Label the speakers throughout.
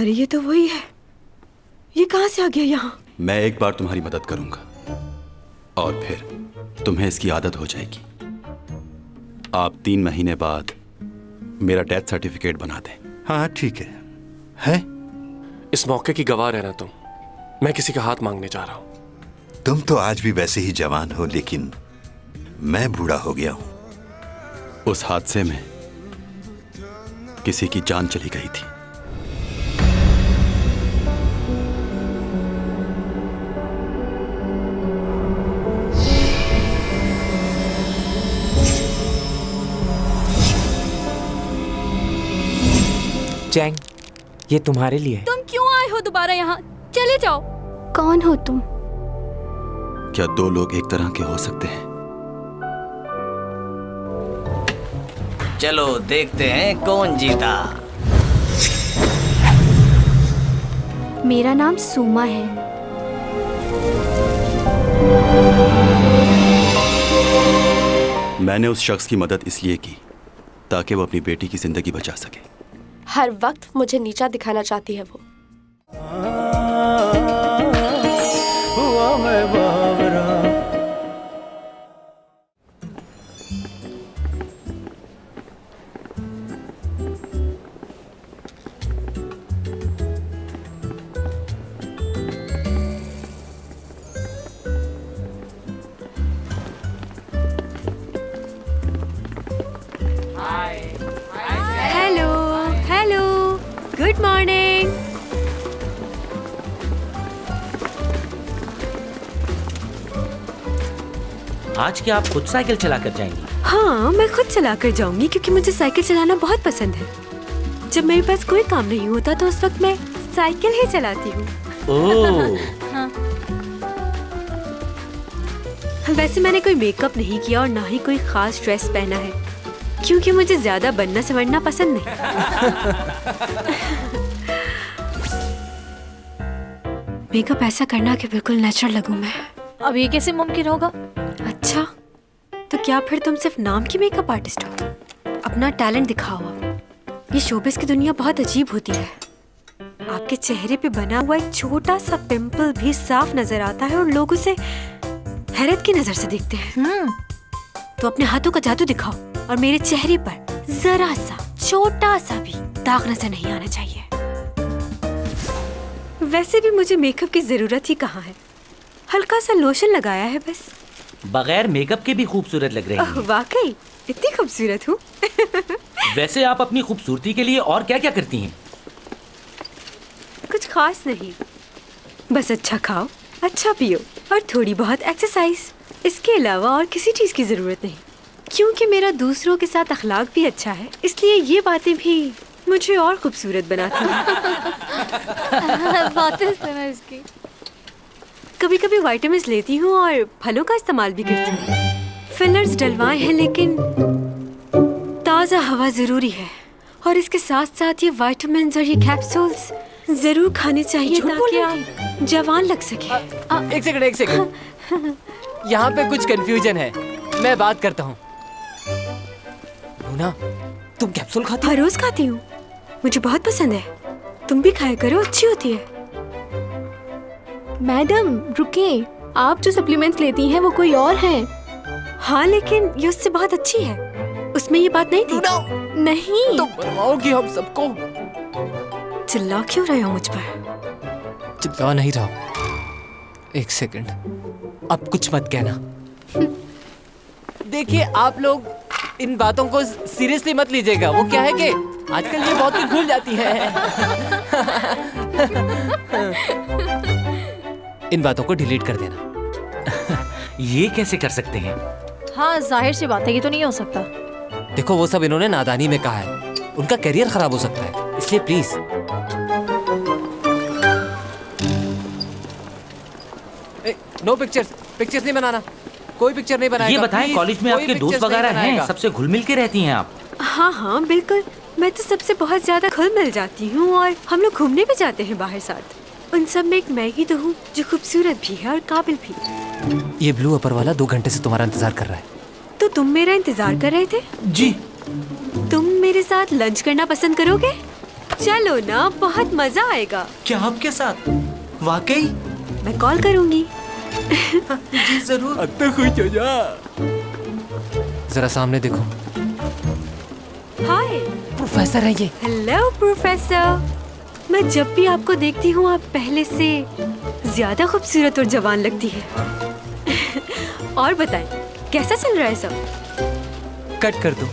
Speaker 1: अरे ये तो वही है। ये कहाँ से आ गया यहाँ?
Speaker 2: मैं एक बार तुम्हारी मदद करूंगा और फिर तुम्हें इसकी आदत हो जाएगी। आप 3 महीने बाद मेरा डेथ सर्टिफिकेट बना दें।
Speaker 3: हाँ ठीक है। है?
Speaker 4: इस मौके की गवाह रहना तुम। मैं किसी का हाथ मांगने जा रहा हूं।
Speaker 3: तुम तो आज भी वैसे ही जवान हो, लेकिन मैं बूढ़ा हो गया हूं।
Speaker 2: उस हादसे में किसी की जान चली गई थी।
Speaker 5: चैंग, ये तुम्हारे लिए।
Speaker 1: तुम क्यों आए हो दोबारा यहाँ? चले जाओ।
Speaker 6: कौन हो तुम?
Speaker 2: क्या 2 लोग एक तरह के हो सकते हैं?
Speaker 7: चलो देखते हैं कौन जीता।
Speaker 6: मेरा नाम सुमा है।
Speaker 2: मैंने उस शख्स की मदद इसलिए की ताकि वो अपनी बेटी की जिंदगी बचा सके।
Speaker 8: हर वक्त मुझे नीचा दिखाना चाहती है वो।
Speaker 1: Good morning.
Speaker 7: आज क्या आप खुद साइकिल चला कर जाएंगी?
Speaker 1: हाँ, मैं खुद चला कर जाऊंगी क्योंकि मुझे साइकिल चलाना बहुत पसंद है। जब मेरे पास कोई काम नहीं होता तो उस वक्त मैं साइकिल ही चलाती हूँ।
Speaker 7: ओह।
Speaker 1: हाँ। वैसे मैंने कोई मेकअप नहीं किया और ना ही कोई खास ड्रेस पहना है क्योंकि मुझे ज्यादा बनना संवरना पसंद नहीं। मेकअप ऐसा करना कि बिल्कुल नेचुरल लगूं मैं।
Speaker 6: अब ये कैसे मुमकिन होगा?
Speaker 1: अच्छा, तो क्या फिर तुम सिर्फ नाम की मेकअप आर्टिस्ट हो? अपना टैलेंट दिखाओ। ये शोबिस की दुनिया बहुत अजीब होती है। आपके चेहरे पे बना हुआ एक छोटा सा पिंपल भी साफ नजर आता है और लोग उसे हैरत की नजर से देखते हैं। तो अपने हाथों का जादू दिखाओ और मेरे चेहरे पर जरा सा छोटा सा भी दाग नजर नहीं आना चाहिए। वैसे भी मुझे मेकअप की जरूरत ही कहाँ है। हल्का सा लोशन लगाया है बस।
Speaker 7: बगैर मेकअप के भी खूबसूरत लग रही हैं।
Speaker 1: वाकई इतनी खूबसूरत हूँ।
Speaker 7: वैसे आप अपनी खूबसूरती के लिए और क्या क्या करती हैं?
Speaker 1: कुछ खास नहीं, बस अच्छा खाओ, अच्छा पियो और थोड़ी बहुत एक्सरसाइज। इसके अलावा और किसी चीज की जरूरत नहीं क्योंकि मेरा दूसरों के साथ अखलाक भी अच्छा है, इसलिए ये बातें भी मुझे और खूबसूरत बनाती हैं।
Speaker 6: बातें सुनो इसकी।
Speaker 1: कभी कभी विटामिन्स लेती हूँ और फलों का इस्तेमाल भी करती हूँ। फिलर्स डलवाए हैं लेकिन ताज़ा हवा जरूरी है और इसके साथ साथ ये विटामिन्स और ये कैप्सूल्स जरूर खाने चाहिए ताकि आप जवान लग सके।
Speaker 5: एक सेकंड। यहाँ पे कुछ कंफ्यूजन है, मैं बात करता हूँ। लूना, तुम कैप्सूल खाती हो?
Speaker 1: हर रोज खाती हूँ, मुझे बहुत पसंद है। तुम भी खाया करो, अच्छी होती है।
Speaker 6: मैडम रुकिए, आप जो सप्लीमेंट्स लेती हैं वो कोई और है।
Speaker 1: हाँ लेकिन ये उससे बहुत अच्छी है, उसमें ये बात नहीं थी।
Speaker 6: नहीं
Speaker 5: तुम बनवाओगी हम सबको।
Speaker 1: चिल्ला क्यों रहे हो मुझ पर?
Speaker 5: चिल्ला नहीं रहा। एक सेकंड, अब कुछ मत कहना। देखिए आप लोग इन बातों को सीरियसली मत लीजिएगा। वो क्या है कि आजकल ये बहुत कुछ भूल जाती है। इन बातों को डिलीट कर देना।
Speaker 7: ये कैसे कर सकते हैं?
Speaker 6: हाँ जाहिर सी बात है, ये तो नहीं हो सकता।
Speaker 5: देखो वो सब इन्होंने नादानी में कहा है, उनका करियर खराब हो सकता है, इसलिए प्लीज। नो पिक्चर्स नहीं बनाना, कोई पिक्चर नहीं बनाएगा।
Speaker 7: ये बताएं, कॉलेज में आपके दोस्त वगैरह हैं, सबसे घुल मिल के रहती हैं आप?
Speaker 1: हाँ हाँ बिल्कुल, मैं तो सबसे बहुत ज्यादा घुल मिल जाती हूँ और हम लोग घूमने भी जाते हैं बाहर साथ। उन सब में एक मैं ही तो हूँ जो खूबसूरत भी है और काबिल भी।
Speaker 5: ये ब्लू अपर वाला 2 घंटे से तुम्हारा इंतजार कर रहा है।
Speaker 1: तो तुम मेरा इंतजार कर रहे थे?
Speaker 7: जी।
Speaker 1: तुम मेरे साथ लंच करना पसंद करोगे? चलो ना, बहुत मजा आएगा।
Speaker 9: क्या आपके साथ? वाकई?
Speaker 1: मैं कॉल करूंगी।
Speaker 9: जी जरूर।
Speaker 5: अब तो खुश हो जा। जरा सामने देखो।
Speaker 1: हाय
Speaker 5: प्रोफेसर है ये।
Speaker 1: Hello professor. मैं जब भी आपको देखती हूँ आप पहले से ज्यादा खूबसूरत और जवान लगती है। और बताएं कैसा चल रहा है सब?
Speaker 5: कट कर दो।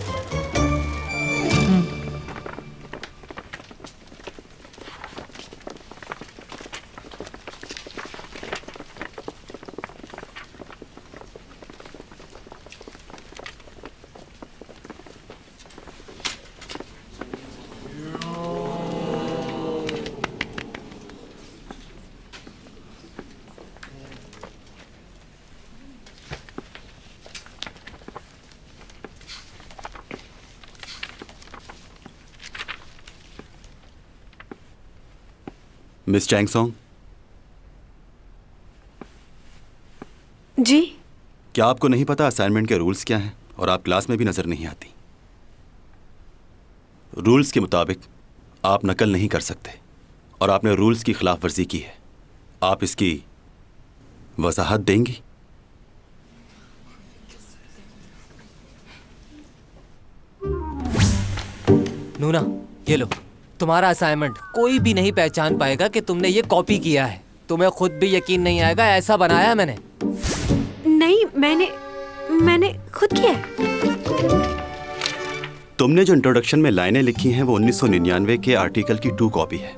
Speaker 2: मिस चैंगसोंग,
Speaker 1: जी
Speaker 2: क्या आपको नहीं पता असाइनमेंट के रूल्स क्या हैं और आप क्लास में भी नजर नहीं आती? रूल्स के मुताबिक आप नकल नहीं कर सकते और आपने रूल्स की खिलाफ वर्जी की है। आप इसकी वजाहत देंगी?
Speaker 5: नूना, ये लो तुम्हारा असाइनमेंट। कोई भी नहीं पहचान पाएगा कि तुमने ये कॉपी किया है। तुम्हें खुद भी यकीन नहीं आएगा, ऐसा बनाया मैंने।
Speaker 1: नहीं, मैंने खुद किया है।
Speaker 2: तुमने जो इंट्रोडक्शन में लाइनें लिखी हैं वो 1999 के आर्टिकल की 2 कॉपी है।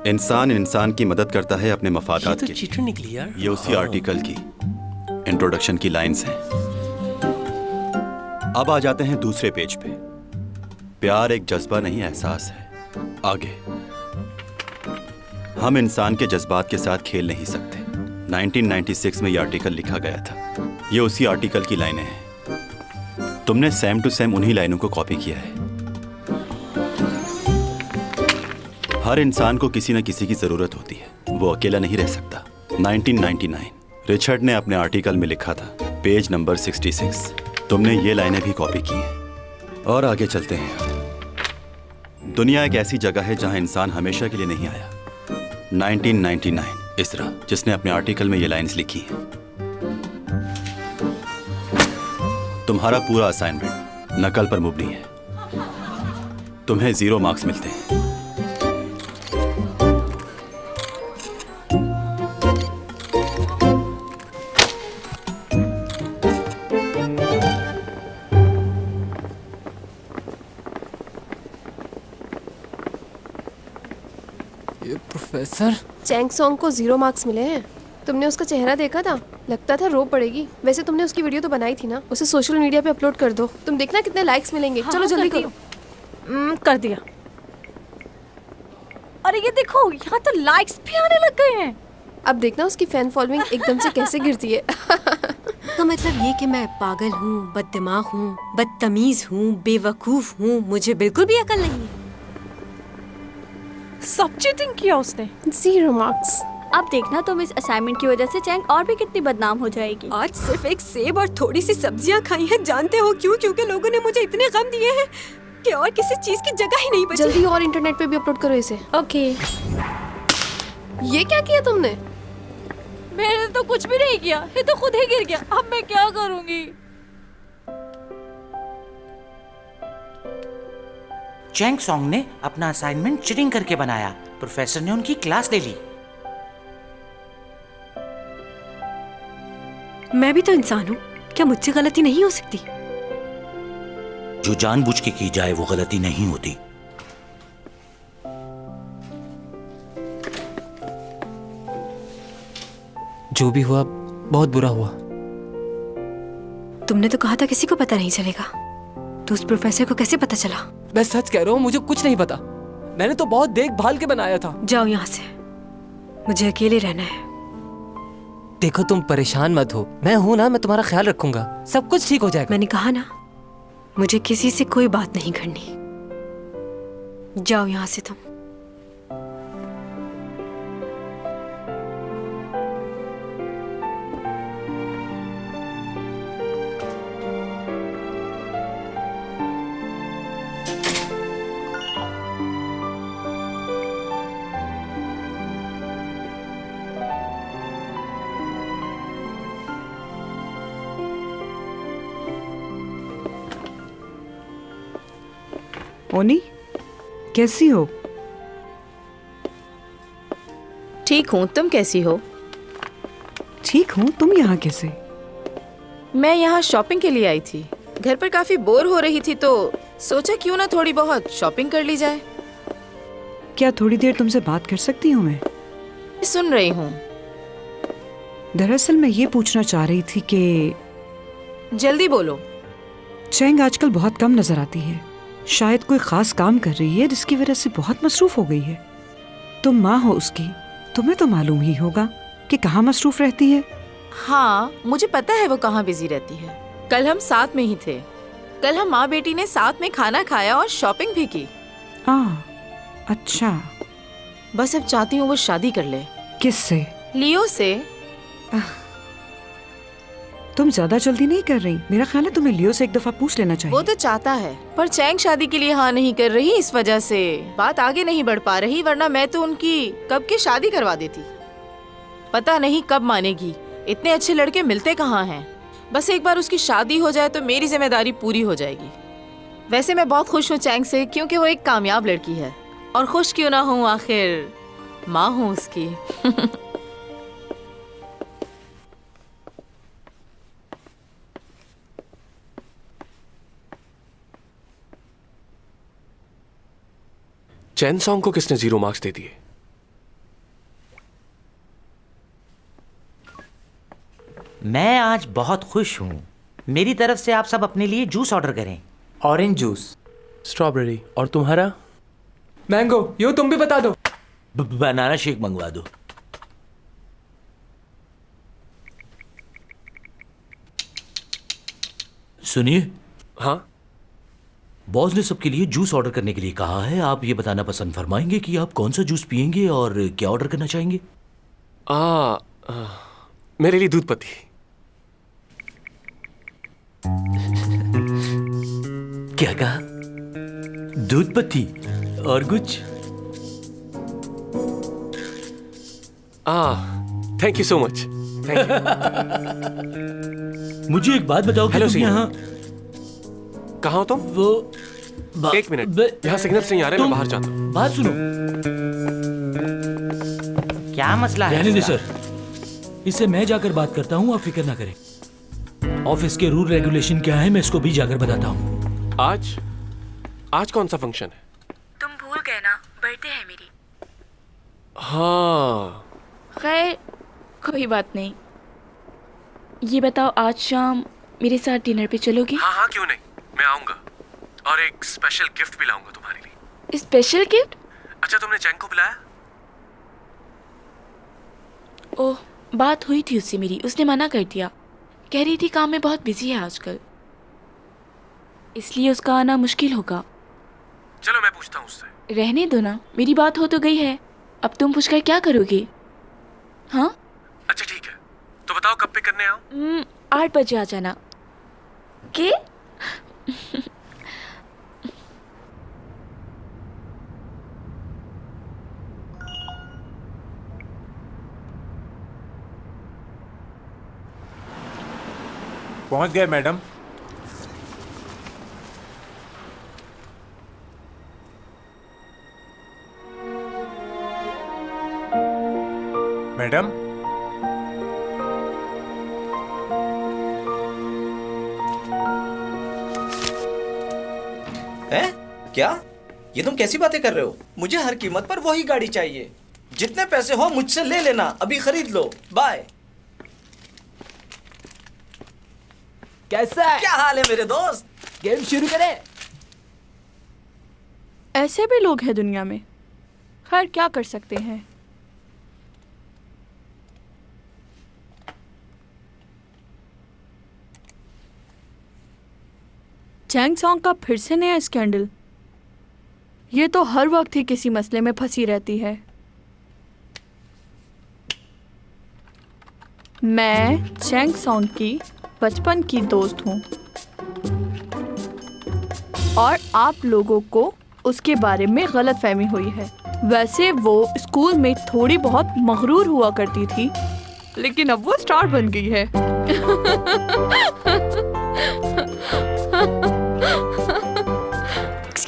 Speaker 2: इंसान इंसान की मदद करता है अपने मफादात
Speaker 4: तो
Speaker 2: के लिए।
Speaker 4: चीटर निकली यार।
Speaker 2: ये उसी आर्टिकल की इंट्रोडक्शन की लाइंस हैं। अब आ जाते हैं दूसरे पेज पे। प्यार एक जज्बा नहीं, एहसास है। आगे, हम इंसान के जज्बात के साथ खेल नहीं सकते। 1996 में ये आर्टिकल लिखा गया था। ये उसी आर्टिकल की लाइनें हैं। तुमने सेम टू सेम उन्हीं लाइनों को कॉपी किया है। हर इंसान को किसी न किसी की जरूरत होती है, वो अकेला नहीं रह सकता। 1999 रिचर्ड ने अपने आर्टिकल में लिखा था, पेज नंबर 66। तुमने ये लाइनें भी कॉपी की हैं। और आगे चलते हैं। दुनिया एक ऐसी जगह है जहां इंसान हमेशा के लिए नहीं आया। 1999 इसरा, जिसने अपने आर्टिकल में ये लाइंस लिखी हैं। तुम्हारा पूरा असाइनमेंट नकल पर मुबनी है। तुम्हें 0 मार्क्स मिलते हैं।
Speaker 5: ये प्रोफेसर।
Speaker 8: चैंगसोंग को 0 मार्क्स मिले हैं। तुमने उसका चेहरा देखा था? लगता था रो पड़ेगी। वैसे तुमने उसकी वीडियो तो बनाई थी ना, उसे सोशल मीडिया पे अपलोड कर दो। तुम देखना कितने लाइक्स मिलेंगे। चलो जल्दी करो।
Speaker 6: कर दिया। अरे ये देखो, यहाँ तो लाइक्स भी आने लग गए हैं।
Speaker 8: अब देखना उसकी फैन फॉलोइंग एकदम से कैसे गिरती है।
Speaker 1: तो मतलब ये कि मैं पागल हूँ, बददिमाग हूँ, बदतमीज हूँ, बेवकूफ हूँ, मुझे बिल्कुल भी अकल नहीं है।
Speaker 6: सब चीटिंग किया उसने।
Speaker 8: 0 मार्क्स।
Speaker 10: अब देखना तुम इस असाइनमेंट की वजह से चैंग और भी कितनी बदनाम हो जाएगी।
Speaker 1: आज सिर्फ एक सेब और थोड़ी सी सब्जियां खाई हैं। जानते हो क्यों? क्योंकि लोगों ने मुझे इतने गम दिए हैं कि और किसी चीज की जगह ही नहीं बची।
Speaker 8: जल्दी और इंटरनेट पे भी अपलोड करो इसे।
Speaker 6: ओके।
Speaker 8: ये क्या किया तुमने?
Speaker 6: मैंने तो कुछ भी नहीं किया, ये तो खुद ही गिर गया। अब मैं क्या करूंगी?
Speaker 9: चैंगसोंग ने अपना असाइनमेंट चीटिंग करके बनाया। प्रोफेसर ने उनकी क्लास ले ली।
Speaker 1: मैं भी तो इंसान हूँ, क्या मुझसे गलती नहीं हो सकती?
Speaker 9: जो जानबूझ के की जाए वो गलती नहीं होती।
Speaker 5: जो भी हुआ बहुत बुरा हुआ।
Speaker 1: तुमने तो कहा था किसी को पता नहीं चलेगा, तो उस प्रोफेसर को कैसे पता चला?
Speaker 5: मैं सच कह रहा हूँ, मुझे कुछ नहीं पता। मैंने तो बहुत देखभाल के बनाया था।
Speaker 1: जाओ यहाँ से, मुझे अकेले रहना है।
Speaker 5: देखो तुम परेशान मत हो, मैं हूं ना, मैं तुम्हारा ख्याल रखूंगा। सब कुछ ठीक हो जाएगा।
Speaker 1: मैंने कहा ना, मुझे किसी से कोई बात नहीं करनी। जाओ यहाँ से तुम।
Speaker 11: ओनी, कैसी हो?
Speaker 6: ठीक हूँ, तुम कैसी हो?
Speaker 11: ठीक हूँ। तुम यहाँ कैसे?
Speaker 6: मैं यहाँ शॉपिंग के लिए आई थी। घर पर काफी बोर हो रही थी तो सोचा क्यों ना थोड़ी बहुत शॉपिंग कर ली जाए।
Speaker 11: क्या थोड़ी देर तुमसे बात कर सकती हूँ मैं?
Speaker 6: सुन रही हूँ।
Speaker 11: दरअसल मैं ये पूछना चाह रही थी कि
Speaker 6: जल्दी बोलो।
Speaker 11: चैंग आजकल बहुत कम नजर आती है। शायद कोई खास काम कर रही है जिसकी वजह से बहुत मसरूफ हो गई है। तुम माँ हो उसकी, तुम्हें तो मालूम ही होगा कि कहाँ मसरूफ रहती है।
Speaker 6: हाँ, मुझे पता है वो कहाँ बिजी रहती है। कल हम साथ में ही थे। कल हम माँ बेटी ने साथ में खाना खाया और शॉपिंग भी की।
Speaker 11: अच्छा।
Speaker 6: बस अब चाहती हूँ वो शादी कर ले।
Speaker 11: किससे?
Speaker 6: लियो से।
Speaker 11: तुम ज्यादा जल्दी नहीं कर रही? मेरा ख्याल है तुम्हें लियो से एक दफा पूछ लेना चाहिए।
Speaker 6: वो तो चाहता है पर चैंग शादी के लिए हाँ नहीं कर रही, इस वजह से बात आगे नहीं बढ़ पा रही, वरना मैं तो उनकी कब की शादी करवा देती। पता नहीं कब मानेगी। इतने अच्छे लड़के मिलते कहाँ हैं। बस एक बार उसकी शादी हो जाए तो मेरी जिम्मेदारी पूरी हो जाएगी। वैसे मैं बहुत खुश हूँ चैंग से, क्योंकि वो एक कामयाब लड़की है। और खुश क्यों ना हूँ, आखिर माँ हूँ उसकी।
Speaker 4: चैन सॉन्ग को किसने 0 मार्क्स दे दिए?
Speaker 9: मैं आज बहुत खुश हूँ। मेरी तरफ से आप सब अपने लिए जूस ऑर्डर करें।
Speaker 12: Orange juice,
Speaker 4: strawberry. और तुम्हारा?
Speaker 12: मैंगो। यो तुम भी बता दो।
Speaker 7: बनाना शेक मंगवा दो। सुनिए।
Speaker 4: हाँ?
Speaker 7: बॉस ने सबके लिए जूस ऑर्डर करने के लिए कहा है। आप ये बताना पसंद फरमाएंगे कि आप कौन सा जूस पियेंगे और क्या ऑर्डर करना चाहेंगे?
Speaker 4: मेरे लिए दूध पत्ती।
Speaker 7: क्या कहा? दूध पत्ती और कुछ?
Speaker 4: Thank you so much. Thank you.
Speaker 7: मुझे एक बात बताओ कि
Speaker 4: हेलो
Speaker 7: तुम यहाँ
Speaker 4: कहाँ हो तुम?
Speaker 7: वो
Speaker 4: एक मिनट, यहाँ सिग्नल नहीं आ रहे, मैं बाहर जाता हूँ।
Speaker 7: बात सुनो।
Speaker 9: क्या मसला है?
Speaker 7: रहने दे सर, इससे मैं जाकर बात करता हूँ, आप फिक्र ना करें। ऑफिस के रूल रेगुलेशन क्या है मैं इसको भी जाकर बताता हूँ।
Speaker 4: आज कौन सा फंक्शन है?
Speaker 6: तुम भूल गए ना, बर्थडे है मेरी।
Speaker 4: हाँ।
Speaker 6: खैर कोई बात नहीं। ये बताओ, आज शाम मेरे साथ डिनर पे चलोगी?
Speaker 4: हाँ, क्यों नहीं, मैं आऊंगा। और एक स्पेशल गिफ्ट भी लाऊंगा तुम्हारे लिए।
Speaker 6: Special gift?
Speaker 4: अच्छा, तुमने चैंग को बुलाया?
Speaker 6: ओह, बात हुई थी उससे मेरी, उसने मना कर दिया। कह रही थी काम में बहुत बिजी है आजकल, इसलिए उसका आना मुश्किल होगा।
Speaker 4: चलो मैं पूछता हूँ उससे।
Speaker 6: रहने दो ना, मेरी बात हो तो गई है, अब तुम पूछकर क्या करोगे? हाँ
Speaker 4: अच्छा ठीक है, तो बताओ कब पे करने आऊँ?
Speaker 6: 8 बजे आ जाना। के?
Speaker 12: पहुंच गए मैडम। मैडम,
Speaker 13: क्या? ये तुम कैसी बातें कर रहे हो? मुझे हर कीमत पर वही गाड़ी चाहिए। जितने पैसे हो मुझसे ले लेना, अभी खरीद लो। बाय।
Speaker 5: कैसा है?
Speaker 13: क्या हाल है मेरे दोस्त?
Speaker 5: गेम शुरू करें?
Speaker 6: ऐसे भी लोग हैं दुनिया में। खैर क्या कर सकते हैं। चैंग सॉन्ग का फिर से नया स्कैंडल। ये तो हर वक्त ही किसी मसले में फंसी रहती है। मैं चैंग सॉन्ग की बचपन की दोस्त हूँ और आप लोगों को उसके बारे में गलतफहमी हुई है। वैसे वो स्कूल में थोड़ी बहुत मगरूर हुआ करती थी, लेकिन अब वो स्टार बन गई है।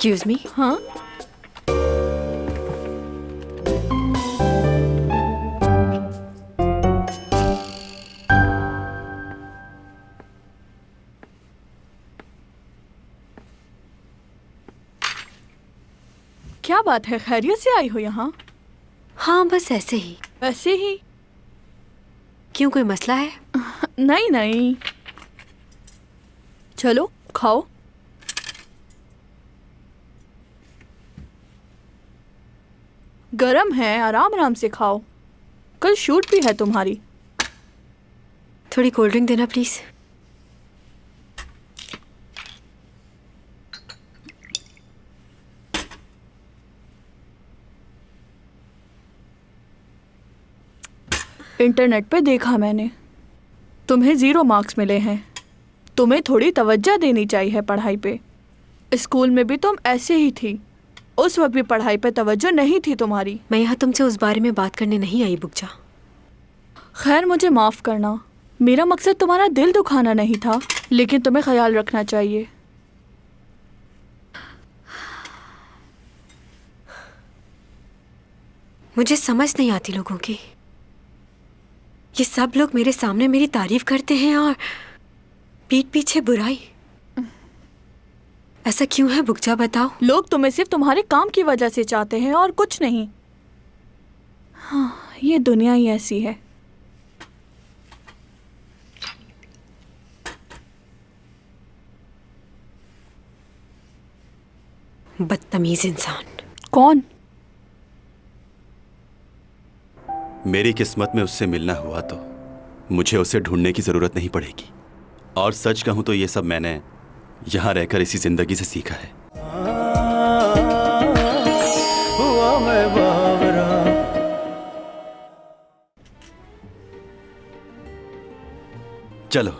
Speaker 1: Excuse me.
Speaker 6: हाँ, क्या बात है, खैरियत से आई हो यहाँ?
Speaker 1: हाँ बस ऐसे ही।
Speaker 6: वैसे ही?
Speaker 1: क्यों, कोई मसला है?
Speaker 6: नहीं नहीं, चलो खाओ। गरम है, आराम आराम से खाओ, कल शूट भी है तुम्हारी।
Speaker 1: थोड़ी कोल्ड ड्रिंक देना प्लीज।
Speaker 6: इंटरनेट पे देखा मैंने, तुम्हें 0 मार्क्स मिले हैं। तुम्हें थोड़ी तवज्जो देनी चाहिए पढ़ाई पे। स्कूल में भी तुम ऐसे ही थी, उस वक्त भी पढ़ाई पे तवज्जो नहीं थी तुम्हारी।
Speaker 1: मैं यहाँ तुमसे उस बारे में बात करने नहीं आई बुकजा।
Speaker 6: खैर मुझे माफ़ करना, मेरा मकसद तुम्हारा दिल दुखाना नहीं था, लेकिन तुम्हें ख्याल रखना चाहिए।
Speaker 1: मुझे समझ नहीं आती लोगों की। ये सब लोग मेरे सामने मेरी तारीफ करते हैं और पीठ पीछे बुराई। ऐसा क्यों है बुकजा, बताओ।
Speaker 6: लोग तुम्हें सिर्फ तुम्हारे काम की वजह से चाहते हैं और कुछ नहीं। हाँ, ये दुनिया ही ऐसी है।
Speaker 1: बदतमीज इंसान।
Speaker 6: कौन?
Speaker 2: मेरी किस्मत में उससे मिलना हुआ तो मुझे उसे ढूंढने की जरूरत नहीं पड़ेगी। और सच कहूं तो ये सब मैंने यहां रहकर इसी जिंदगी से सीखा है। चलो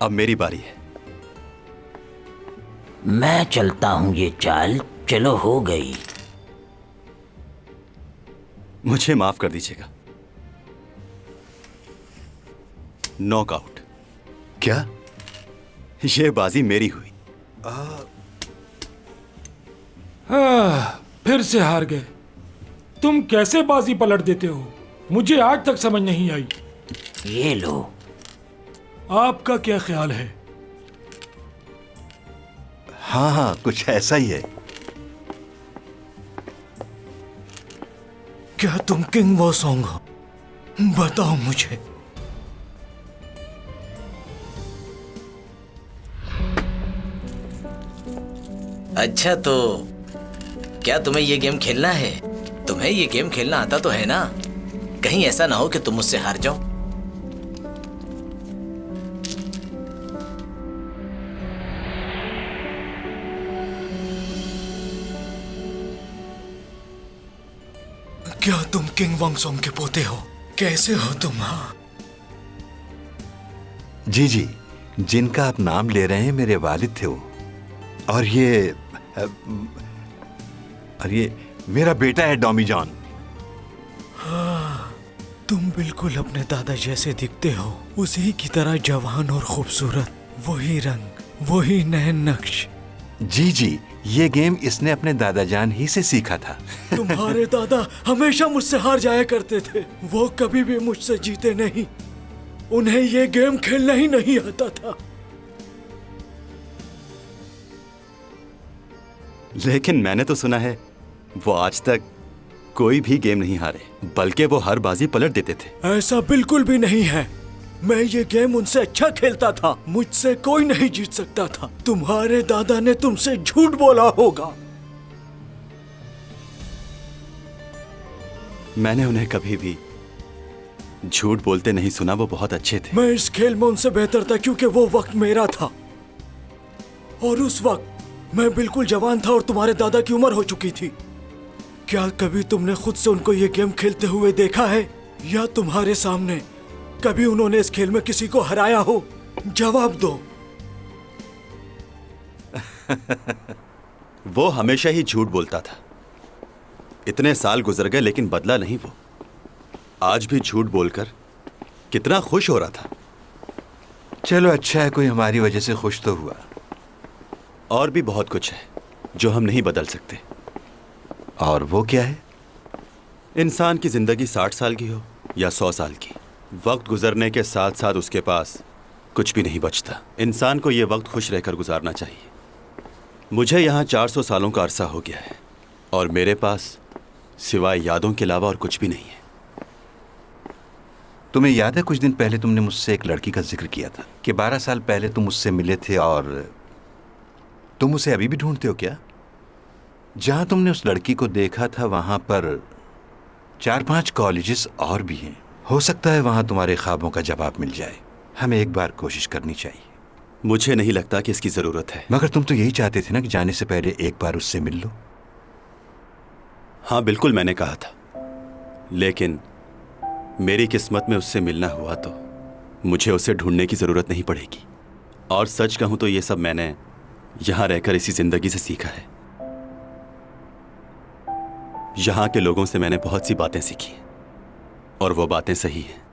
Speaker 2: अब मेरी बारी है।
Speaker 9: मैं चलता हूँ ये चाल, चलो हो गई।
Speaker 2: मुझे माफ कर दीजिएगा। नॉकआउट।
Speaker 3: क्या?
Speaker 2: ये बाजी मेरी हुई।
Speaker 7: फिर से हार गए। तुम कैसे बाजी पलट देते हो, मुझे आज तक समझ नहीं आई।
Speaker 9: ये लो।
Speaker 7: आपका क्या ख्याल है?
Speaker 3: हाँ हाँ, कुछ ऐसा ही है।
Speaker 7: क्या तुम किंग वॉसोंग हो? बताओ मुझे।
Speaker 13: अच्छा तो क्या तुम्हें ये गेम खेलना है? तुम्हें ये गेम खेलना आता तो है ना? कहीं ऐसा ना हो कि तुम मुझसे हार जाओ।
Speaker 7: क्या तुम किंग वांगसोंग के पोते हो? कैसे हो तुम? हाँ
Speaker 3: जी जी, जिनका आप नाम ले रहे हैं मेरे वालिद थे वो। और ये मेरा बेटा है डॉमी जॉन।
Speaker 7: हाँ, तुम बिल्कुल अपने दादा जैसे दिखते हो, उसी की तरह जवान और खूबसूरत। वही रंग, वही नैन नक्श।
Speaker 3: जी जी, ये गेम इसने अपने दादा जान ही से सीखा था।
Speaker 7: तुम्हारे दादा हमेशा मुझसे हार जाया करते थे। वो कभी भी मुझसे जीते नहीं। उन्हें ये गेम खेलना ही नहीं आता था।
Speaker 2: लेकिन मैंने तो सुना है वो आज तक कोई भी गेम नहीं हारे, बल्कि वो हर बाजी पलट देते थे।
Speaker 7: ऐसा बिल्कुल भी नहीं है। मैं ये गेम उनसे अच्छा खेलता था। मुझसे कोई नहीं जीत सकता था। तुम्हारे दादा ने तुमसे झूठ बोला होगा।
Speaker 2: मैंने उन्हें कभी भी झूठ बोलते नहीं सुना। वो बहुत अच्छे थे।
Speaker 7: मैं इस खेल में उनसे बेहतर था क्योंकि वो वक्त मेरा था। और उस वक्त मैं बिल्कुल जवान था और तुम्हारे दादा की उम्र हो चुकी थी। क्या कभी तुमने खुद से उनको ये गेम खेलते हुए देखा है, या तुम्हारे सामने कभी उन्होंने इस खेल में किसी को हराया हो? जवाब दो।
Speaker 2: वो हमेशा ही झूठ बोलता था। इतने साल गुजर गए लेकिन बदला नहीं वो। आज भी झूठ बोलकर कितना खुश हो रहा था।
Speaker 3: चलो अच्छा है, कोई हमारी वजह से खुश तो हुआ।
Speaker 2: और भी बहुत कुछ है। जो हम नहीं बदल सकते।
Speaker 3: और वो क्या है?
Speaker 2: इंसान की जिंदगी 60 साल की हो या 100 साल की, वक्त गुजरने के साथ साथ उसके पास कुछ भी नहीं बचता। इंसान को ये वक्त खुश रहकर गुजारना चाहिए। मुझे यहाँ 400 सालों का अरसा हो गया है और मेरे पास सिवाय यादों के अलावा और कुछ भी नहीं है।
Speaker 3: तुम्हें याद है कुछ दिन पहले तुमने मुझसे एक लड़की का जिक्र किया था कि 12 साल पहले तुम उससे मिले थे और तुम उसे अभी भी ढूंढते हो क्या? जहां तुमने उस लड़की को देखा था वहां पर 4-5 कॉलेजेस और भी हैं। हो सकता है वहां तुम्हारे ख्वाबों का जवाब मिल जाए। हमें एक बार कोशिश करनी चाहिए।
Speaker 2: मुझे नहीं लगता कि इसकी ज़रूरत है।
Speaker 3: मगर तुम तो यही चाहते थे ना कि जाने से पहले एक बार उससे मिल लो।
Speaker 2: हाँ बिल्कुल, मैंने कहा था, लेकिन मेरी किस्मत में उससे मिलना हुआ तो मुझे उसे ढूंढने की ज़रूरत नहीं पड़ेगी। और सच कहूँ तो ये सब मैंने यहाँ रहकर इसी ज़िंदगी से सीखा है। यहाँ के लोगों से मैंने बहुत सी बातें सीखी और वो बातें सही हैं।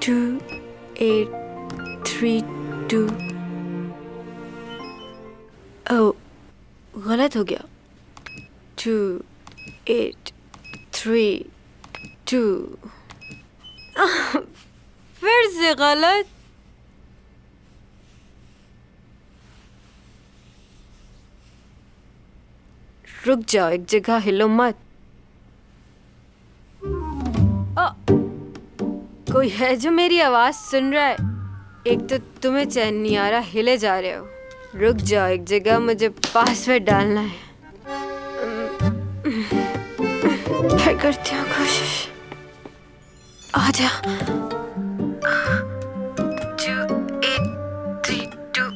Speaker 1: टू 8 3 2। ओह, गलत हो गया। 2 8 3 2। फिर से गलत। रुक जाओ, एक जगह हिलो मत। कोई है जो मेरी आवाज सुन रहा है? एक तो तुम्हें चैन नहीं आ रहा, हिले जा रहे हो। रुक जाओ एक जगह, मुझे पासवर्ड डालना है। फिर करती हूँ कोशिश। आ जा। 2 8 3 2।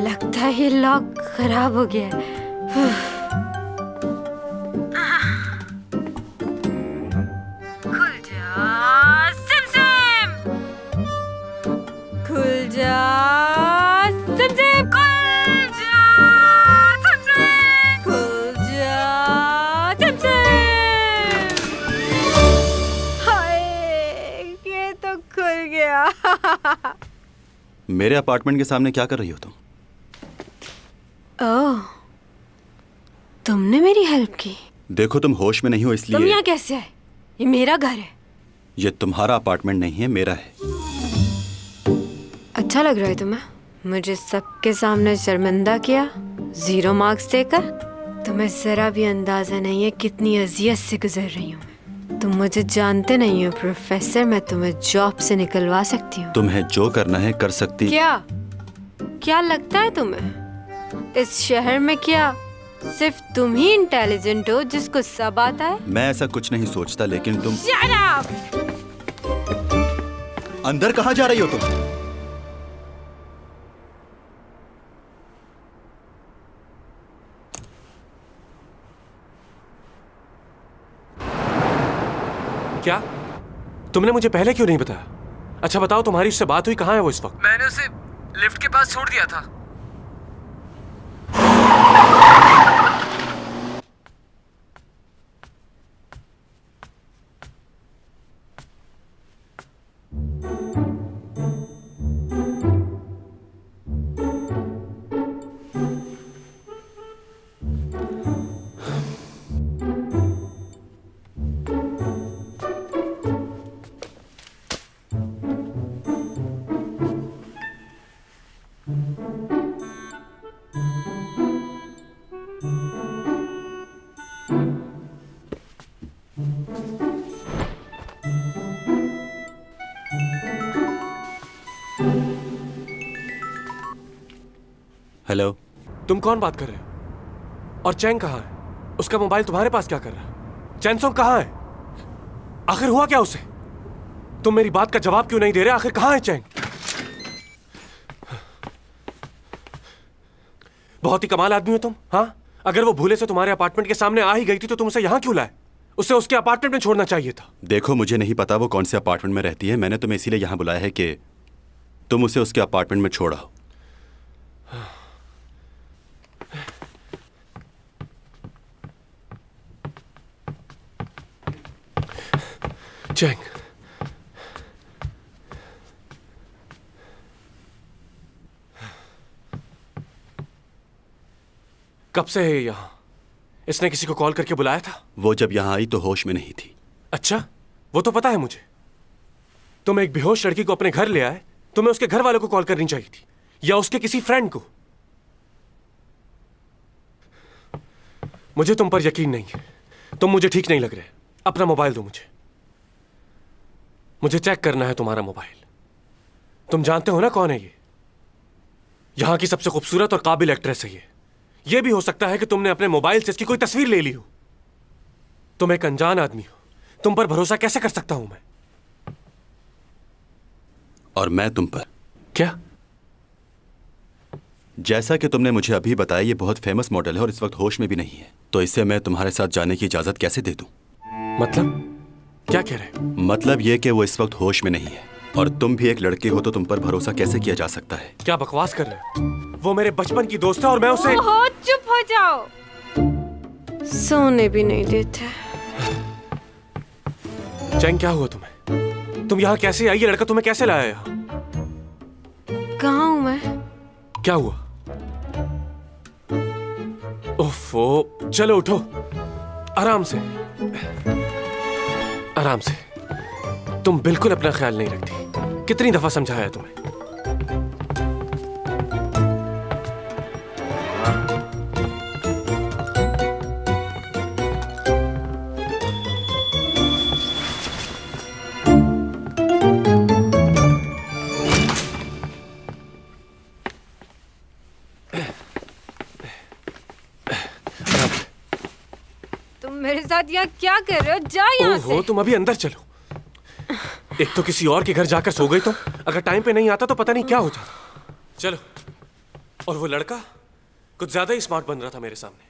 Speaker 1: लगता है ये लॉक खराब हो गया है।
Speaker 2: मेरे अपार्टमेंट के सामने क्या कर रही हो तुम?
Speaker 1: ओह, तुमने मेरी हेल्प की।
Speaker 2: देखो तुम होश में नहीं हो इसलिए।
Speaker 1: तुम यहाँ कैसे आए? ये मेरा घर है।
Speaker 2: ये तुम्हारा अपार्टमेंट नहीं है, मेरा है।
Speaker 1: अच्छा लग रहा है तुम्हें? मुझे सबके सामने शर्मिंदा किया, 0 मार्क्स देकर। तुम्हें जरा भी अंदाजा नहीं है कितनी अजियत से गुजर रही हूँ। तुम मुझे जानते नहीं हो प्रोफेसर, मैं तुम्हें जॉब से निकलवा सकती हूँ।
Speaker 2: तुम्हें जो करना है कर सकती।
Speaker 1: क्या लगता है तुम्हें इस शहर में क्या सिर्फ तुम ही इंटेलिजेंट हो जिसको सब आता है?
Speaker 2: मैं ऐसा कुछ नहीं सोचता, लेकिन तुम।
Speaker 1: Shut up!
Speaker 2: अंदर कहाँ जा रही हो तुम?
Speaker 4: क्या? तुमने मुझे पहले क्यों नहीं बताया? अच्छा बताओ, तुम्हारी उससे बात हुई? कहाँ है वो इस वक्त?
Speaker 5: मैंने उसे लिफ्ट के पास छोड़ दिया था।
Speaker 2: हेलो।
Speaker 4: तुम कौन बात कर रहे हो? और चैंग कहाँ है? उसका मोबाइल तुम्हारे पास क्या कर रहा है? चैनसोंग कहाँ है? आखिर हुआ क्या उसे? तुम मेरी बात का जवाब क्यों नहीं दे रहे? आखिर कहाँ है चैंग? बहुत ही कमाल आदमी हो तुम। हाँ, अगर वो भूले से तुम्हारे अपार्टमेंट के सामने आ ही गई थी तो तुम उसे यहाँ क्यों लाए? उसे उसके अपार्टमेंट में छोड़ना चाहिए था।
Speaker 2: देखो, मुझे नहीं पता वो कौन से अपार्टमेंट में रहती है। मैंने तुम्हें इसीलिए यहाँ बुलाया है कि तुम उसे उसके अपार्टमेंट में छोड़ आओ।
Speaker 4: चैंग, कब से है ये यहाँ? इसने किसी को कॉल करके बुलाया था?
Speaker 2: वो जब यहाँ आई तो होश में नहीं थी।
Speaker 4: अच्छा, वो तो पता है मुझे। तुम एक बेहोश लड़की को अपने घर ले आए, तुम्हें उसके घर वालों को कॉल करनी चाहिए थी, या उसके किसी फ्रेंड को। मुझे तुम पर यकीन नहीं है। तुम मुझे ठीक नहीं लग रहे। अपना मोबाइल दो मुझे चेक करना है तुम्हारा मोबाइल। तुम जानते हो ना कौन है ये? यहां की सबसे खूबसूरत और काबिल एक्ट्रेस है ये भी हो सकता है कि तुमने अपने मोबाइल से इसकी कोई तस्वीर ले ली हो। तुम एक अनजान आदमी हो, तुम पर भरोसा कैसे कर सकता हूं मैं?
Speaker 2: और मैं तुम पर?
Speaker 4: क्या?
Speaker 2: जैसा कि तुमने मुझे अभी बताया, ये बहुत फेमस मॉडल है और इस वक्त होश में भी नहीं है, तो इसे मैं तुम्हारे साथ जाने की इजाजत कैसे दे दूं?
Speaker 4: मतलब क्या कह रहे?
Speaker 2: मतलब ये कि वो इस वक्त होश में नहीं है, और तुम भी एक लड़की हो तो तुम पर भरोसा कैसे किया जा सकता है?
Speaker 4: क्या बकवास कर रहे हो? वो मेरे बचपन की दोस्त है और मैं उसे...
Speaker 1: ओहो, चुप हो जाओ। सोने भी नहीं देते।
Speaker 4: चैंग, क्या हुआ तुम्हें? तुम यहाँ कैसे आई? ये लड़का तुम्हें कैसे लाया यहाँ?
Speaker 1: कहाँ हूँ मैं?
Speaker 4: क्या हुआ? ओफो, चलो उठो, आराम से आराम से। तुम बिल्कुल अपना ख्याल नहीं रखती। कितनी दफा समझाया तुम्हें?
Speaker 1: मेरे साथ यहाँ क्या कर रहे हो? जाओ यहाँ से।
Speaker 4: तुम अभी अंदर चलो। एक तो किसी और के घर जाकर सो गई तुम। अगर टाइम पे नहीं आता तो पता नहीं क्या हो जाता। चलो। और वो लड़का कुछ ज्यादा ही स्मार्ट बन रहा था मेरे सामने।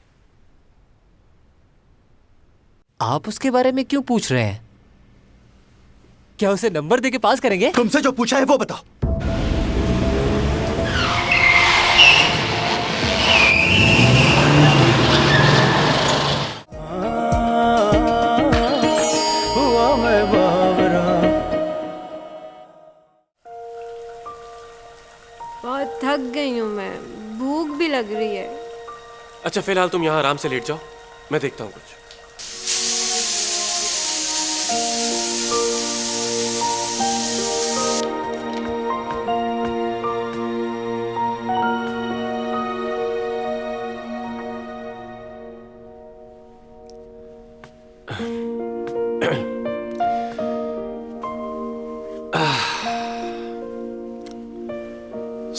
Speaker 5: आप उसके बारे में क्यों पूछ रहे हैं? क्या उसे नंबर देके पास करेंगे?
Speaker 2: तुमसे जो पूछा है वो बताओ।
Speaker 1: बहुत थक गई हूँ मैं, भूख भी लग रही है।
Speaker 4: अच्छा, फिलहाल तुम यहाँ आराम से लेट जाओ, मैं देखता हूँ कुछ।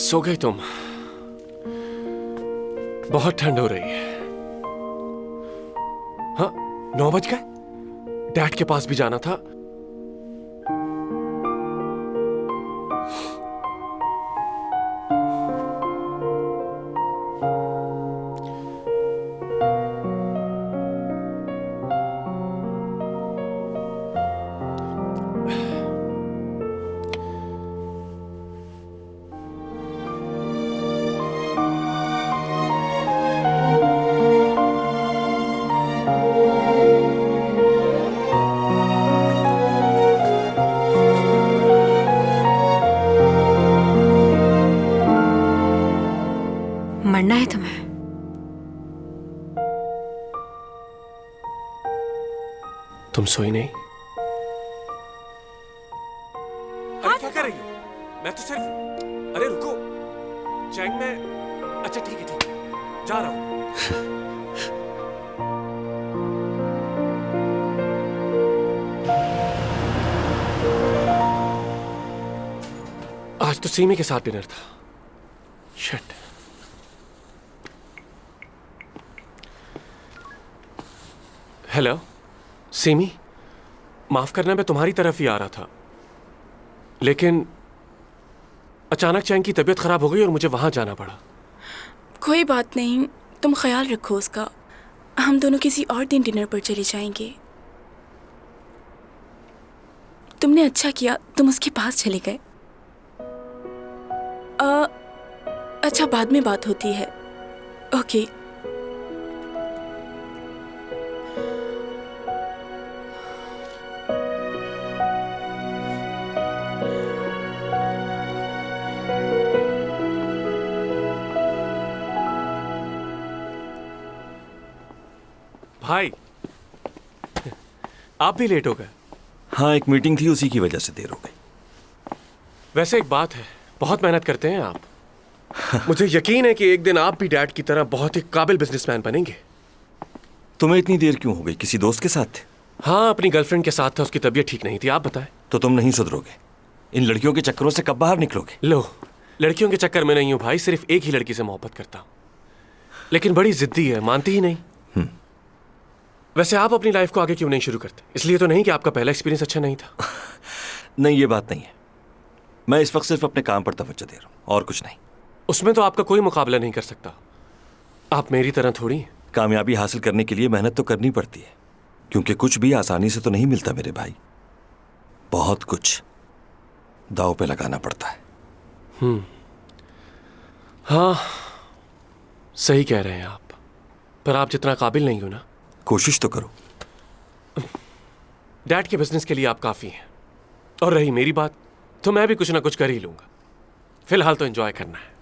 Speaker 4: सो गई तुम? बहुत ठंड हो रही है। हाँ, 9 बज गए। डैड के पास भी जाना था।
Speaker 1: मरना है तुम्हें?
Speaker 4: तुम सोई नहीं? अरे क्या कर रही हो? मैं तो सिर्फ... अरे रुको चैंग, मैं... अच्छा ठीक है, जा रहा हूं। आज तो सीमी के साथ डिनर था। शिट। हेलो सीमी, माफ करना, मैं तुम्हारी तरफ ही आ रहा था, लेकिन अचानक चैंग की तबीयत खराब हो गई और मुझे वहां जाना पड़ा।
Speaker 14: कोई बात नहीं, तुम ख्याल रखो उसका। हम दोनों किसी और दिन डिनर पर चले जाएंगे। तुमने अच्छा किया, तुम उसके पास चले गए। अच्छा, बाद में बात होती है। ओके।
Speaker 4: भाई, आप भी लेट हो गए।
Speaker 15: हाँ, एक मीटिंग थी, उसी की वजह से देर हो गई।
Speaker 4: वैसे एक बात है, बहुत मेहनत करते हैं आप। मुझे यकीन है कि एक दिन आप भी डैड की तरह बहुत ही काबिल बिजनेसमैन बनेंगे।
Speaker 15: तुम्हें इतनी देर क्यों हो गई? किसी दोस्त के साथ थे?
Speaker 4: हाँ, अपनी गर्लफ्रेंड के साथ था, उसकी तबीयत ठीक नहीं थी। आप बताएं।
Speaker 15: तो तुम नहीं सुधरोगे। इन लड़कियों के चक्करों से कब बाहर निकलोगे?
Speaker 4: लो, लड़कियों के चक्कर में नहीं हूं भाई, सिर्फ एक ही लड़की से मोहब्बत करता हूं, लेकिन बड़ी जिद्दी है, मानती ही नहीं। वैसे आप अपनी लाइफ को आगे क्यों नहीं शुरू करते? इसलिए तो नहीं कि आपका पहला एक्सपीरियंस अच्छा नहीं था।
Speaker 15: नहीं, ये बात नहीं है। मैं इस वक्त सिर्फ अपने काम पर तवज्जो दे रहा हूं, और कुछ नहीं।
Speaker 4: उसमें तो आपका कोई मुकाबला नहीं कर सकता। आप मेरी तरह थोड़ी हैं।
Speaker 15: कामयाबी हासिल करने के लिए मेहनत तो करनी पड़ती है, क्योंकि कुछ भी आसानी से तो नहीं मिलता मेरे भाई। बहुत कुछ दांव पे लगाना पड़ता है।
Speaker 4: हाँ, सही कह रहे हैं आप, पर आप जितना काबिल नहीं हो ना।
Speaker 15: कोशिश तो करो।
Speaker 4: डैड के बिजनेस के लिए आप काफी हैं, और रही मेरी बात, तो मैं भी कुछ ना कुछ कर ही लूंगा। फिलहाल तो एंजॉय करना है।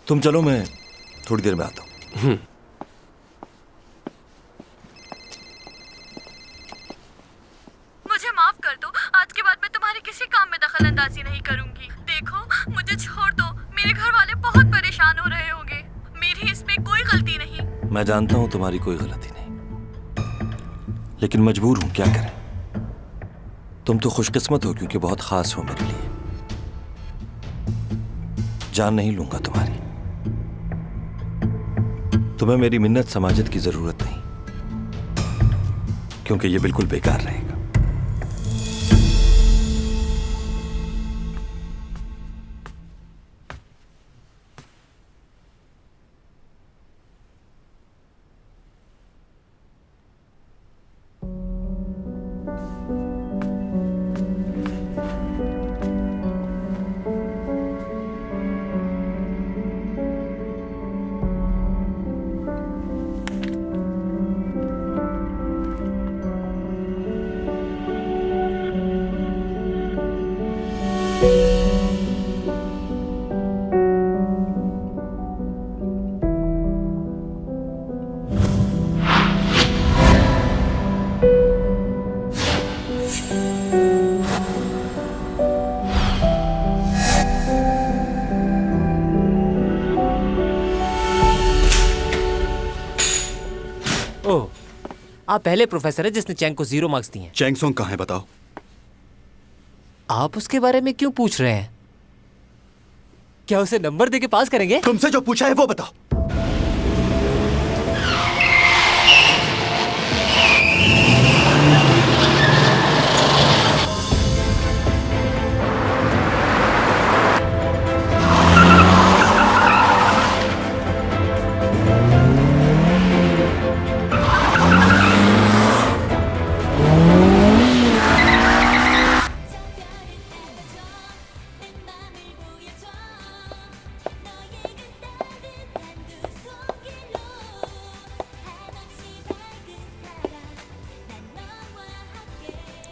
Speaker 15: तुम चलो, मैं थोड़ी देर में आता हूं।
Speaker 14: मुझे माफ कर दो, आज के बाद मैं तुम्हारे किसी काम में दखल अंदाजी नहीं करूंगी। देखो, मुझे छोड़ दो, मेरे घर वाले बहुत परेशान हो रहे होंगे। मेरी इसमें कोई गलती नहीं।
Speaker 15: मैं जानता हूं तुम्हारी कोई गलती नहीं, लेकिन मजबूर हूं, क्या करें। तुम तो खुशकिस्मत हो क्योंकि बहुत खास हो मेरे लिए। जान नहीं लूंगा तुम्हारी। तुम्हें मेरी मिन्नत समाजत की जरूरत नहीं, क्योंकि ये बिल्कुल बेकार रहेगा।
Speaker 5: ओह, आप पहले प्रोफेसर है जिसने चैंग को 0 मार्क्स दिए हैं।
Speaker 2: चैंग सोंग कहाँ है बताओ?
Speaker 5: आप उसके बारे में क्यों पूछ रहे हैं? क्या उसे नंबर देके पास करेंगे?
Speaker 2: तुमसे जो पूछा है वो बताओ।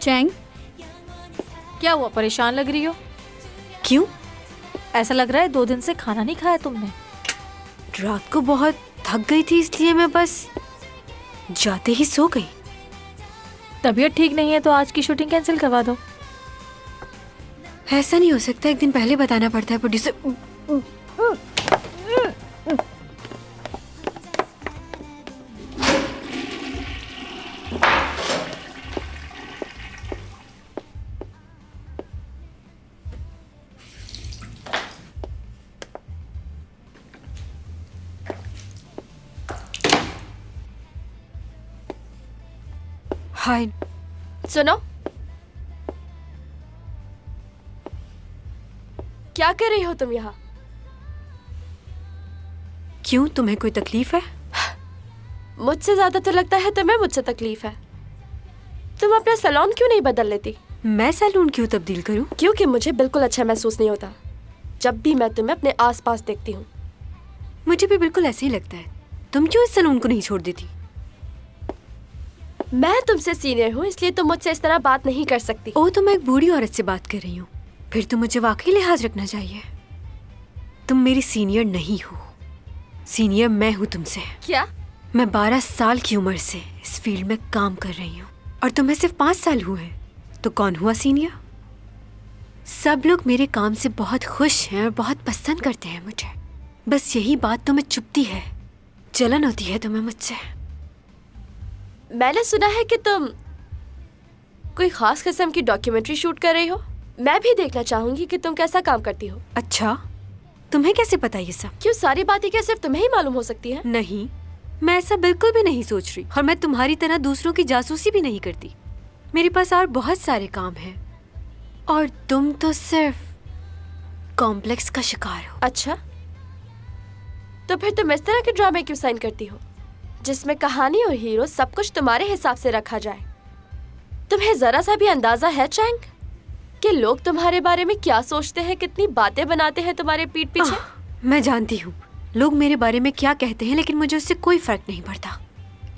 Speaker 10: चैंग,
Speaker 6: क्या हुआ, परेशान लग रही हो?
Speaker 1: क्यों?
Speaker 6: ऐसा लग रहा है 2 दिन से खाना नहीं खाया तुमने।
Speaker 1: रात को बहुत थक गई थी, इसलिए मैं बस जाते ही सो गई।
Speaker 6: तबीयत ठीक नहीं है तो आज की शूटिंग कैंसिल करवा दो।
Speaker 1: ऐसा नहीं हो सकता, एक दिन पहले बताना पड़ता है प्रोड्यूसर। हाय।
Speaker 8: सुनो, क्या कर रही हो तुम यहाँ?
Speaker 1: क्यों, तुम्हें कोई तकलीफ है?
Speaker 8: मुझसे ज्यादा तो लगता है तुम्हें मुझसे तकलीफ है। तुम अपना सैलून क्यों नहीं बदल लेती?
Speaker 1: मैं सैलून क्यों तब्दील करूं?
Speaker 8: क्योंकि मुझे बिल्कुल अच्छा महसूस नहीं होता जब भी मैं तुम्हें अपने आसपास देखती हूँ।
Speaker 1: मुझे भी बिल्कुल ऐसे ही लगता है। तुम क्यों इस सैलून को नहीं छोड़ देती?
Speaker 8: मैं तुमसे सीनियर हूँ, इसलिए तुम मुझसे इस तरह बात नहीं कर सकती।
Speaker 1: ओ, तो मैं एक बूढ़ी औरत से बात कर रही हूँ, फिर तो मुझे वाकई लिहाज रखना चाहिए। तुम मेरी सीनियर नहीं हो, सीनियर मैं हूँ तुमसे।
Speaker 8: क्या?
Speaker 1: मैं 12 साल की उम्र से इस फील्ड में काम कर रही हूँ और तुम्हें सिर्फ 5 साल हुए हैं, तो कौन हुआ सीनियर? सब लोग मेरे काम से बहुत खुश हैं और बहुत पसंद करते हैं मुझे। बस यही बात तुम्हें चुभती है, जलन होती है तुम्हें मुझसे।
Speaker 8: मैंने सुना है कि तुम कोई खास किस्म की डॉक्यूमेंट्री शूट कर रही हो। मैं भी देखना चाहूंगी कि तुम कैसा काम करती हो।
Speaker 1: अच्छा, तुम्हें कैसे पता ये सब?
Speaker 8: क्यों, सारी बातें क्या सिर्फ तुम्हें ही मालूम हो सकती है?
Speaker 1: नहीं, मैं ऐसा बिल्कुल भी नहीं सोच रही, और मैं तुम्हारी तरह दूसरों की जासूसी भी नहीं करती। मेरे पास और बहुत सारे काम हैं, और तुम तो सिर्फ कॉम्प्लेक्स का शिकार हो।
Speaker 8: अच्छा, तो फिर तुम इस तरह के ड्रामे क्यों साइन करती हो जिसमें कहानी और हीरो सब कुछ तुम्हारे हिसाब से रखा जाए? तुम्हें जरा सा भी अंदाजा है चैंग कि लोग तुम्हारे बारे में क्या सोचते हैं, कितनी बातें बनाते हैं तुम्हारे पीठ पीछे?
Speaker 1: मैं जानती हूँ लोग मेरे बारे में क्या कहते हैं, लेकिन मुझे उससे कोई फर्क नहीं पड़ता।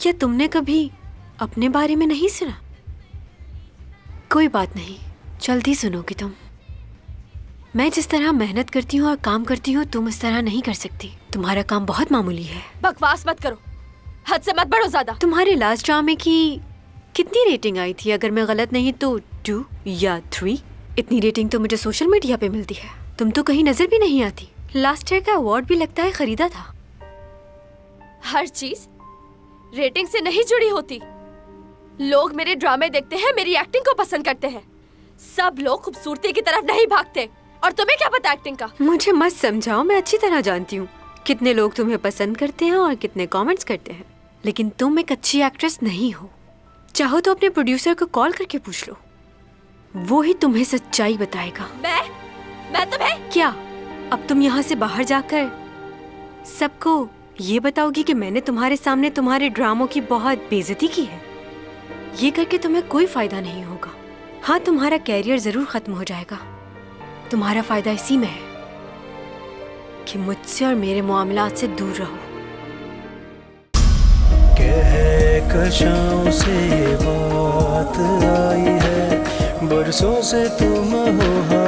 Speaker 1: क्या तुमने कभी अपने बारे में नहीं सुना? कोई बात नहीं, जल्दी सुनोगी तुम। मैं जिस तरह मेहनत करती हूँ और काम करती हूँ, तुम इस तरह नहीं कर सकती। तुम्हारा काम बहुत मामूली है।
Speaker 8: बकवास मत करो, हद से मत बढ़ो ज्यादा।
Speaker 1: तुम्हारे लास्ट ड्रामे की कितनी रेटिंग आई थी? अगर मैं गलत नहीं तो 2 या 3। इतनी रेटिंग तो मुझे सोशल मीडिया पे मिलती है। तुम तो कहीं नजर भी नहीं आती। लास्ट ईयर का अवार्ड भी लगता है खरीदा था।
Speaker 8: हर चीज रेटिंग से नहीं जुड़ी होती। लोग मेरे ड्रामे देखते हैं, मेरी एक्टिंग को पसंद करते हैं। सब लोग खूबसूरती की तरफ नहीं भागते। और तुम्हें क्या पता एक्टिंग का?
Speaker 1: मुझे मत समझाओ, मैं अच्छी तरह जानती हूँ कितने लोग तुम्हें पसंद करते हैं और कितने कमेंट्स करते हैं। लेकिन तुम एक अच्छी एक्ट्रेस नहीं हो। चाहो तो अपने प्रोड्यूसर को कॉल करके पूछ लो, वो ही तुम्हें सच्चाई बताएगा।
Speaker 8: मैं तुम्हें
Speaker 1: क्या अब तुम यहाँ से बाहर जाकर सबको ये बताओगी कि मैंने तुम्हारे सामने तुम्हारे ड्रामों की बहुत बेइज्जती की है? ये करके तुम्हें कोई फायदा नहीं होगा। हाँ, तुम्हारा कैरियर जरूर खत्म हो जाएगा। तुम्हारा फायदा इसी में है कि मुझसे और मेरे मामलात से दूर रहो।
Speaker 7: कहकशां से बात आई है, बरसों से तुम हो